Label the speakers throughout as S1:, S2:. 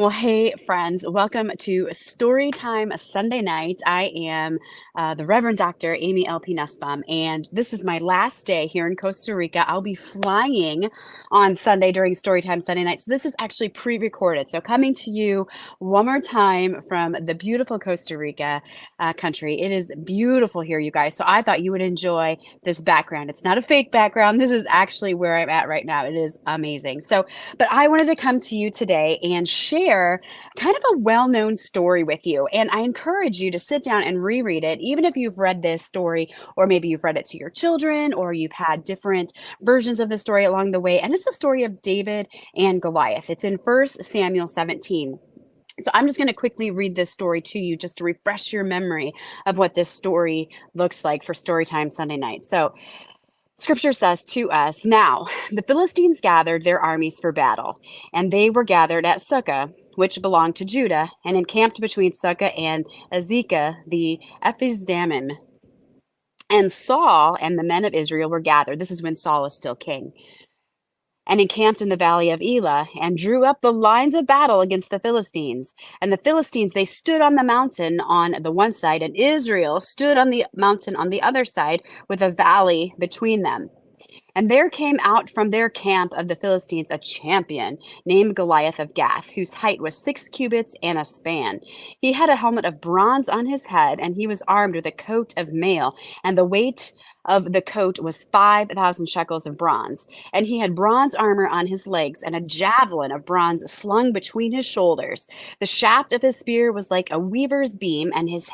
S1: Well, hey, friends, welcome to Storytime Sunday night. I am the Reverend Dr. Amy L.P. Nussbaum, and this is my last day here in Costa Rica. I'll be flying on Sunday during Storytime Sunday night. So, this is actually pre recorded. So, coming to you one more time from the beautiful Costa Rica country. It is beautiful here, you guys. So, I thought you would enjoy this background. It's not a fake background, this is actually where I'm at right now. It is amazing. But I wanted to come to you today and share kind of a well-known story with you. And I encourage you to sit down and reread it, even if you've read this story, or maybe you've read it to your children, or you've had different versions of the story along the way. And it's the story of David and Goliath. It's in 1 Samuel 17. So I'm just going to quickly read this story to you just to refresh your memory of what this story looks like for Storytime Sunday night. So Scripture says to us, "Now the Philistines gathered their armies for battle, and they were gathered at Sukkah, which belonged to Judah, and encamped between Sukkah and Azekah the Ephesdammim. And Saul and the men of Israel were gathered." This is when Saul is still king. "And encamped in the valley of Elah, and drew up the lines of battle against the Philistines. And the Philistines, they stood on the mountain on the one side, and Israel stood on the mountain on the other side, with a valley between them. And there came out from their camp of the Philistines a champion named Goliath of Gath, whose height was 6 cubits and a span. He had a helmet of bronze on his head, and he was armed with a coat of mail, and the weight of the coat was 5,000 shekels of bronze. And he had bronze armor on his legs, and a javelin of bronze slung between his shoulders. The shaft of his spear was like a weaver's beam, and his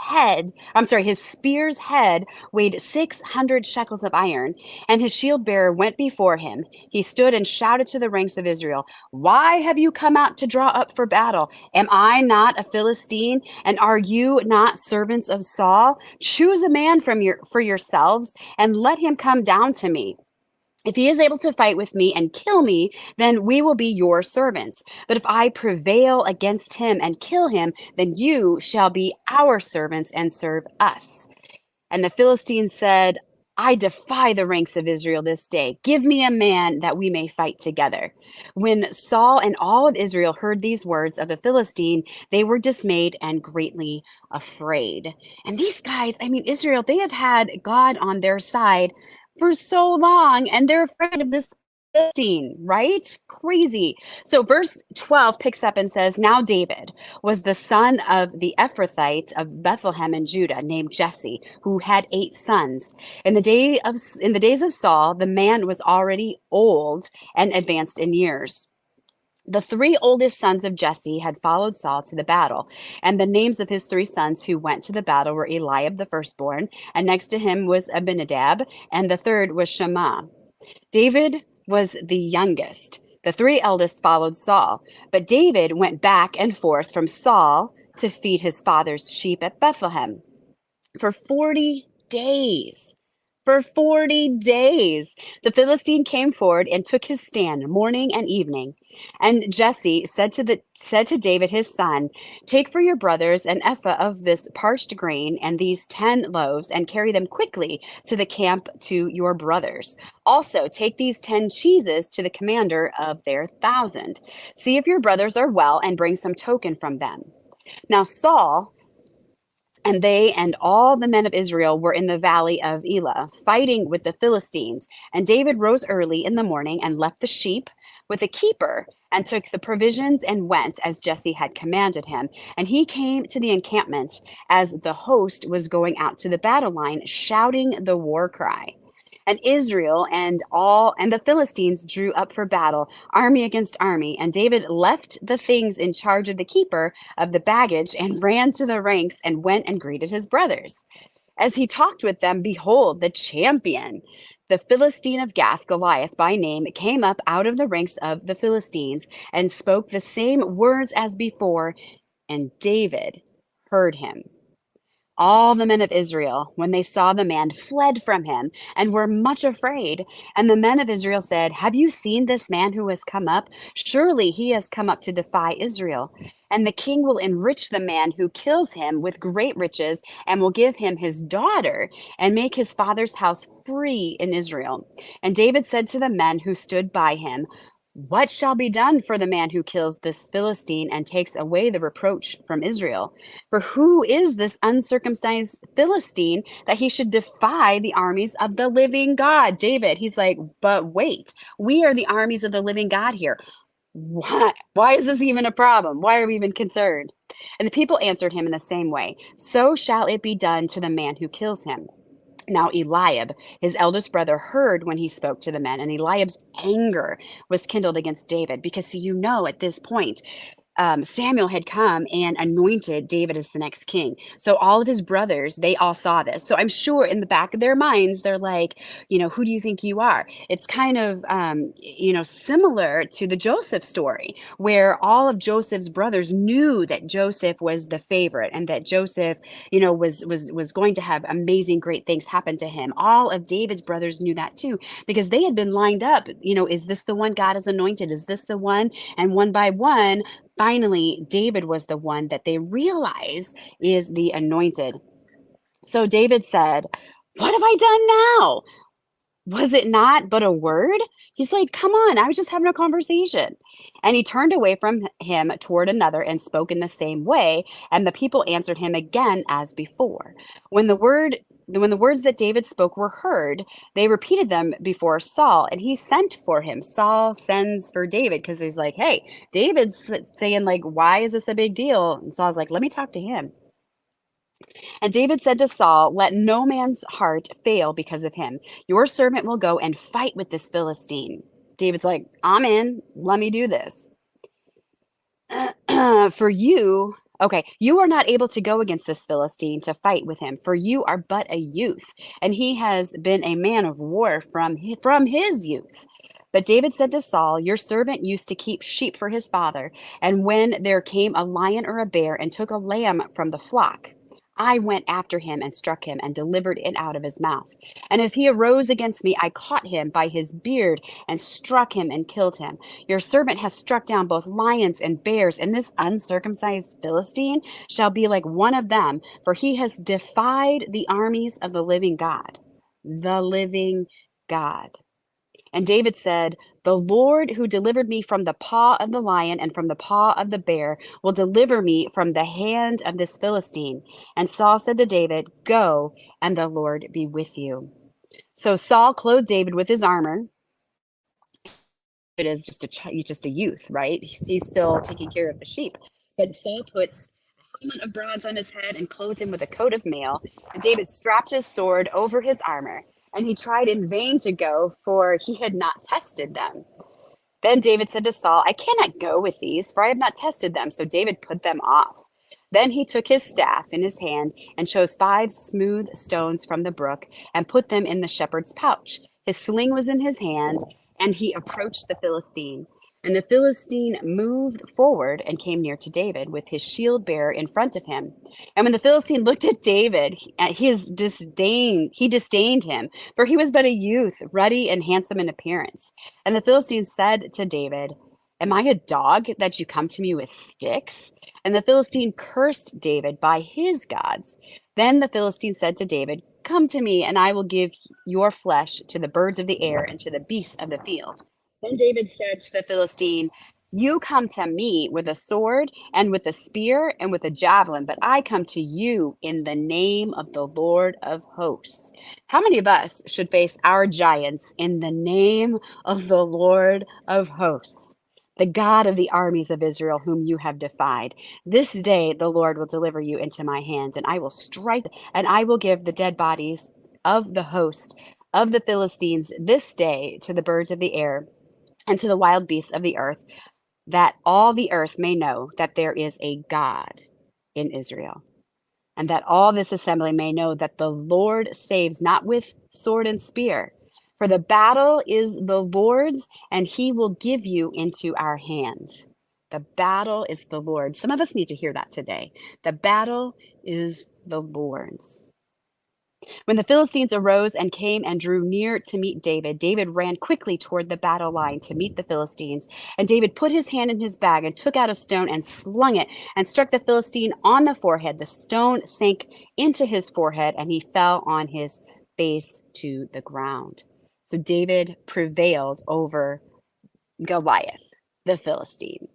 S1: spear's head weighed 600 shekels of iron. And his shield bearer went before him. He stood and shouted to the ranks of Israel, 'Why have you come out to draw up for battle? Am I not a Philistine? And are you not servants of Saul? Choose a man for yourselves, and let him come down to me. If he is able to fight with me and kill me, then we will be your servants. But if I prevail against him and kill him, then you shall be our servants and serve us.' And the Philistines said, 'I defy the ranks of Israel this day. Give me a man that we may fight together.' When Saul and all of Israel heard these words of the Philistine, they were dismayed and greatly afraid." And these guys, Israel, they have had God on their side for so long, and they're afraid of this Philistine, right? Crazy. So verse 12 picks up and says, "Now David was the son of the Ephrathite of Bethlehem in Judah, named Jesse, who had 8 sons. In the days of Saul, the man was already old and advanced in years. The 3 oldest sons of Jesse had followed Saul to the battle, and the names of his 3 sons who went to the battle were Eliab the firstborn, and next to him was Abinadab, and the third was Shammah. David was the youngest. The 3 eldest followed Saul, but David went back and forth from Saul to feed his father's sheep at Bethlehem for 40 days. For 40 days, the Philistine came forward and took his stand morning and evening. And Jesse said to David his son, 'Take for your brothers an ephah of this parched grain and these 10 loaves, and carry them quickly to the camp to your brothers. Also take these 10 cheeses to the commander of their 1,000. See if your brothers are well, and bring some token from them.' Now Saul and they and all the men of Israel were in the valley of Elah, fighting with the Philistines. And David rose early in the morning and left the sheep with a keeper, and took the provisions and went as Jesse had commanded him. And he came to the encampment as the host was going out to the battle line, shouting the war cry. And Israel and the Philistines drew up for battle, army against army. And David left the things in charge of the keeper of the baggage, and ran to the ranks, and went and greeted his brothers. As he talked with them, behold, the champion, the Philistine of Gath, Goliath by name, came up out of the ranks of the Philistines, and spoke the same words as before, and David heard him. All the men of Israel, when they saw the man, fled from him, and were much afraid. And the men of Israel said, 'Have you seen this man who has come up? Surely he has come up to defy Israel. And the king will enrich the man who kills him with great riches, and will give him his daughter, and make his father's house free in Israel.' And David said to the men who stood by him, What shall be done for the man who kills this Philistine and takes away the reproach from Israel? For who is this uncircumcised Philistine that he should defy the armies of the living God? David, he's like, but wait, we are the armies of the living God here. Why is this even a problem? Why are we even concerned? And the people answered him in the same way. So shall it be done to the man who kills him. Now Eliab, his eldest brother, heard when he spoke to the men, and Eliab's anger was kindled against David because, see, at this point, Samuel had come and anointed David as the next king. So all of his brothers, they all saw this. So I'm sure in the back of their minds, they're like, who do you think you are? It's kind of, similar to the Joseph story, where all of Joseph's brothers knew that Joseph was the favorite and that Joseph, was going to have amazing, great things happen to him. All of David's brothers knew that too, because they had been lined up. Is this the one God has anointed? Is this the one? And one by one, finally, David was the one that they realize is the anointed. So David said, "What have I done now? Was it not but a word?" He's like, "Come on, I was just having a conversation." And he turned away from him toward another and spoke in the same way, and the people answered him again as before. When the words that David spoke were heard, they repeated them before Saul, and he sent for him. Saul sends for David because he's like, "Hey, David's saying, like, why is this a big deal?" And Saul's like, "Let me talk to him." And David said to Saul, "Let no man's heart fail because of him. Your servant will go and fight with this Philistine." David's like, "I'm in. Let me do this." For you, okay, you are not able to go against this Philistine to fight with him, for you are but a youth, and he has been a man of war from his youth. But David said to Saul, "Your servant used to keep sheep for his father, and when there came a lion or a bear and took a lamb from the flock, I went after him and struck him and delivered it out of his mouth. And if he arose against me, I caught him by his beard and struck him and killed him. Your servant has struck down both lions and bears, and this uncircumcised Philistine shall be like one of them, for he has defied the armies of the living God." The living God. And David said, "The Lord who delivered me from the paw of the lion and from the paw of the bear will deliver me from the hand of this Philistine." And Saul said to David, "Go, and the Lord be with you." So Saul clothed David with his armor. It is he's just a youth, right? He's still taking care of the sheep. But Saul puts a helmet of bronze on his head and clothed him with a coat of mail. And David strapped his sword over his armor. And he tried in vain to go, for he had not tested them. Then David said to Saul, "I cannot go with these, for I have not tested them." So David put them off. Then he took his staff in his hand and chose 5 smooth stones from the brook and put them in the shepherd's pouch. His sling was in his hand, and he approached the Philistine. And the Philistine moved forward and came near to David with his shield bearer in front of him. And when the Philistine looked at David, he disdained him, for he was but a youth, ruddy and handsome in appearance. And the Philistine said to David, "Am I a dog that you come to me with sticks?" And the Philistine cursed David by his gods. Then the Philistine said to David, "Come to me, and I will give your flesh to the birds of the air and to the beasts of the field." Then David said to the Philistine, "You come to me with a sword and with a spear and with a javelin, but I come to you in the name of the Lord of hosts." How many of us should face our giants in the name of the Lord of hosts? The God of the armies of Israel, whom you have defied. This day the Lord will deliver you into my hand, and I will strike, and I will give the dead bodies of the host of the Philistines this day to the birds of the air and to the wild beasts of the earth, that all the earth may know that there is a God in Israel, and that all this assembly may know that the Lord saves not with sword and spear. For the battle is the Lord's, and he will give you into our hand. The battle is the Lord's. Some of us need to hear that today. The battle is the Lord's. When the Philistines arose and came and drew near to meet David, David ran quickly toward the battle line to meet the Philistines. And David put his hand in his bag and took out a stone and slung it and struck the Philistine on the forehead. The stone sank into his forehead, and he fell on his face to the ground. So David prevailed over Goliath, the Philistine.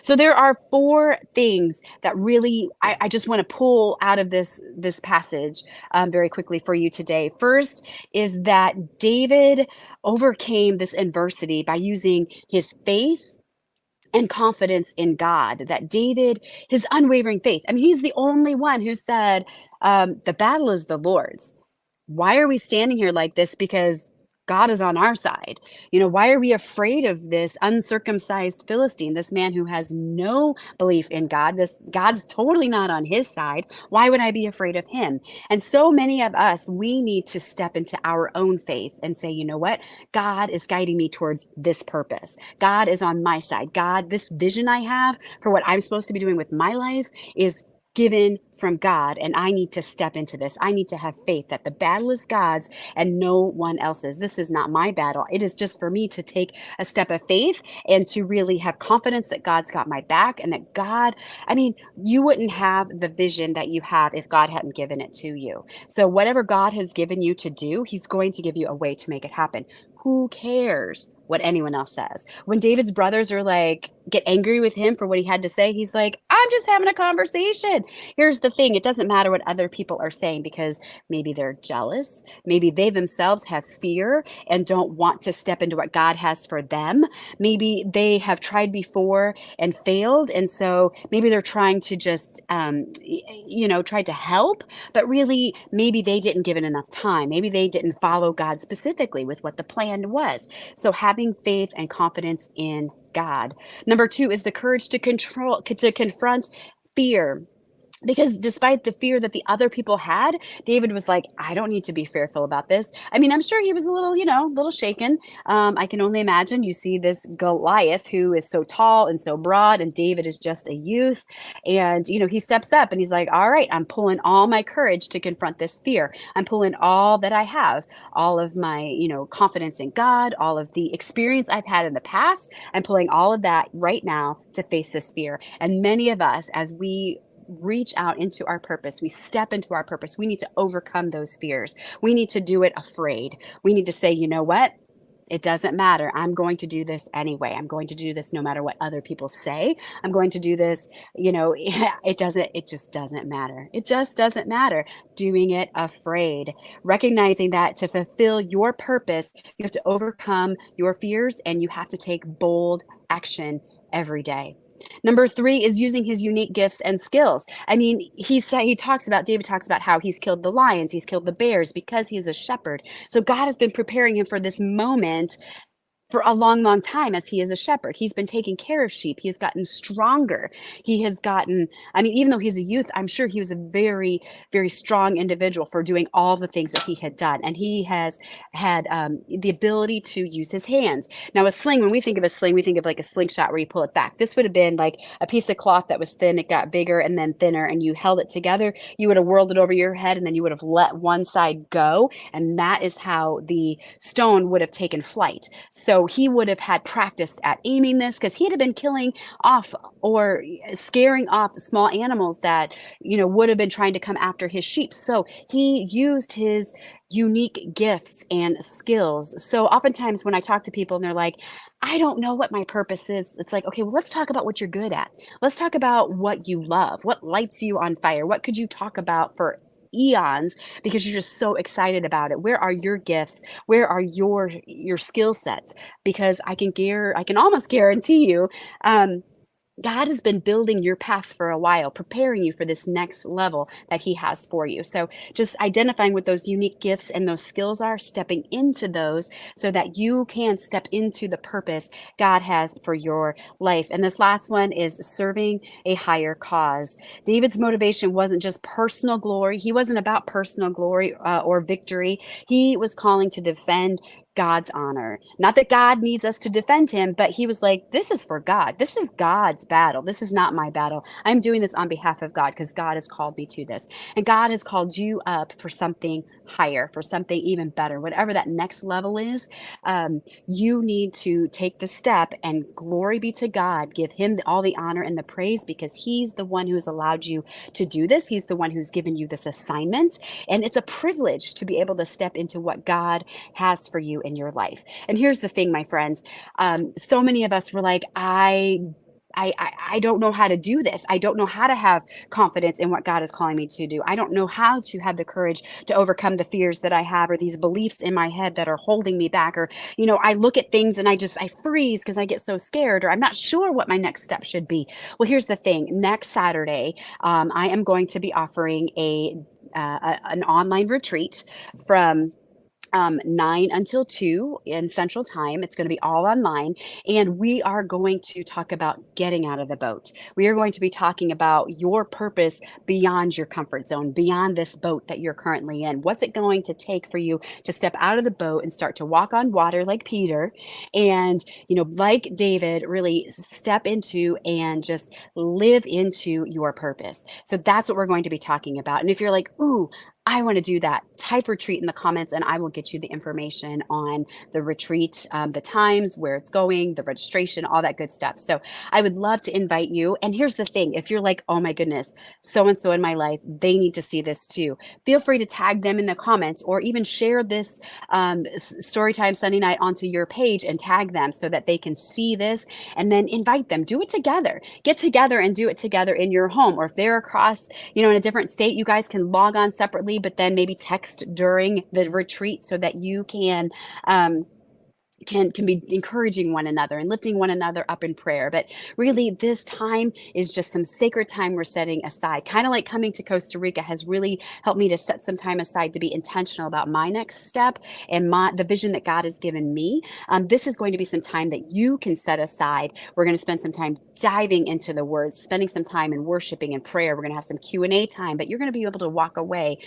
S1: So there are four things that really I just want to pull out of this passage very quickly for you today. First is that David overcame this adversity by using his faith and confidence in God. That David, his unwavering faith. I mean, he's the only one who said, "The battle is the Lord's. Why are we standing here like this? Because God is on our side. Why are we afraid of this uncircumcised Philistine, this man who has no belief in God? This God's totally not on his side. Why would I be afraid of him?" And so many of us, we need to step into our own faith and say, you know what? God is guiding me towards this purpose. God is on my side. God, this vision I have for what I'm supposed to be doing with my life is given from God, and I need to step into this. I need to have faith that the battle is God's and no one else's. This is not my battle. It is just for me to take a step of faith and to really have confidence that God's got my back and that God, I mean, you wouldn't have the vision that you have if God hadn't given it to you. So whatever God has given you to do, he's going to give you a way to make it happen. Who cares what anyone else says? When David's brothers are like, get angry with him for what he had to say, he's like, I'm just having a conversation. Here's the thing. It doesn't matter what other people are saying because maybe they're jealous. Maybe they themselves have fear and don't want to step into what God has for them. Maybe they have tried before and failed. And so maybe they're trying to just, try to help, but really maybe they didn't give it enough time. Maybe they didn't follow God specifically with what the plan was. So having faith and confidence in God. Number two is the courage to confront fear. Because despite the fear that the other people had, David was like, I don't need to be fearful about this. I mean, I'm sure he was a little shaken. I can only imagine. You see this Goliath who is so tall and so broad, and David is just a youth. And, he steps up and he's like, all right, I'm pulling all my courage to confront this fear. I'm pulling all that I have, all of my, confidence in God, all of the experience I've had in the past. I'm pulling all of that right now to face this fear. And many of us, as we reach out into our purpose, we step into our purpose, we need to overcome those fears. We need to do it afraid. We need to say, you know what? It doesn't matter. I'm going to do this anyway. I'm going to do this no matter what other people say. I'm going to do this, it just doesn't matter. It just doesn't matter. Doing it afraid, recognizing that to fulfill your purpose, you have to overcome your fears and you have to take bold action every day. Number three is using his unique gifts and skills. I mean, David talks about how he's killed the lions, he's killed the bears because he is a shepherd. So God has been preparing him for this moment for a long, long time as he is a shepherd. He's been taking care of sheep. He has gotten stronger. Even though he's a youth, I'm sure he was a very, very strong individual for doing all the things that he had done. And he has had the ability to use his hands. Now, a sling, when we think of a sling, we think of like a slingshot where you pull it back. This would have been like a piece of cloth that was thin. It got bigger and then thinner, and you held it together. You would have whirled it over your head, and then you would have let one side go. And that is how the stone would have taken flight. So he would have had practiced at aiming this because he'd have been killing off or scaring off small animals that, would have been trying to come after his sheep. So he used his unique gifts and skills. So oftentimes when I talk to people and they're like, I don't know what my purpose is, it's like, okay, well, let's talk about what you're good at. Let's talk about what you love, what lights you on fire. What could you talk about for eons because you're just so excited about it? Where are your gifts? Where are your skill sets? Because I can almost guarantee you, God has been building your path for a while, preparing you for this next level that he has for you. So just identifying what those unique gifts and those skills are, stepping into those so that you can step into the purpose God has for your life. And this last one is serving a higher cause. David's motivation wasn't just personal glory. He wasn't about personal glory or victory. He was calling to defend God's honor. Not that God needs us to defend him, but he was like, this is for God. This is God's battle. This is not my battle. I'm doing this on behalf of God because God has called me to this. And God has called you up for something higher, for something even better. Whatever that next level is, you need to take the step, and glory be to God. Give him all the honor and the praise because he's the one who's allowed you to do this. He's the one who's given you this assignment. And it's a privilege to be able to step into what God has for you in your life. And here's the thing, my friends. So many of us were like, I don't know how to do this. I don't know how to have confidence in what God is calling me to do. I don't know how to have the courage to overcome the fears that I have or these beliefs in my head that are holding me back. Or, I look at things and I freeze because I get so scared, or I'm not sure what my next step should be. Well, here's the thing. Next Saturday, I am going to be offering an online retreat from 9 until 2 in Central Time. It's going to be all online. And we are going to talk about getting out of the boat. We are going to be talking about your purpose beyond your comfort zone, beyond this boat that you're currently in. What's it going to take for you to step out of the boat and start to walk on water like Peter and, like David, really step into and just live into your purpose. So that's what we're going to be talking about. And if you're like, ooh, I want to do that, type retreat in the comments and I will get you the information on the retreat, the times, where it's going, the registration, all that good stuff. So I would love to invite you. And here's the thing. If you're like, oh my goodness, so-and-so in my life, they need to see this too. Feel free to tag them in the comments or even share this Storytime Sunday Night onto your page and tag them so that they can see this and then invite them. Do it together. Get together and do it together in your home. Or if they're across, in a different state, you guys can log on separately, but then maybe text during the retreat so that you can be encouraging one another and lifting one another up in prayer. But really, this time is just some sacred time we're setting aside. Kind of like coming to Costa Rica has really helped me to set some time aside to be intentional about my next step and the vision that God has given me. This is going to be some time that you can set aside. We're going to spend some time diving into the words, spending some time in worshiping and prayer. We're going to have some Q&A time, but you're going to be able to walk away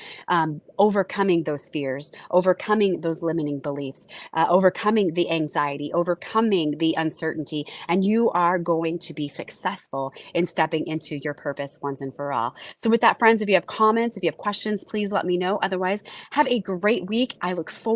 S1: overcoming those fears, overcoming those limiting beliefs, overcoming the anxiety, overcoming the uncertainty, and you are going to be successful in stepping into your purpose once and for all. So with that, friends, if you have comments, if you have questions, please let me know. Otherwise, have a great week. I look forward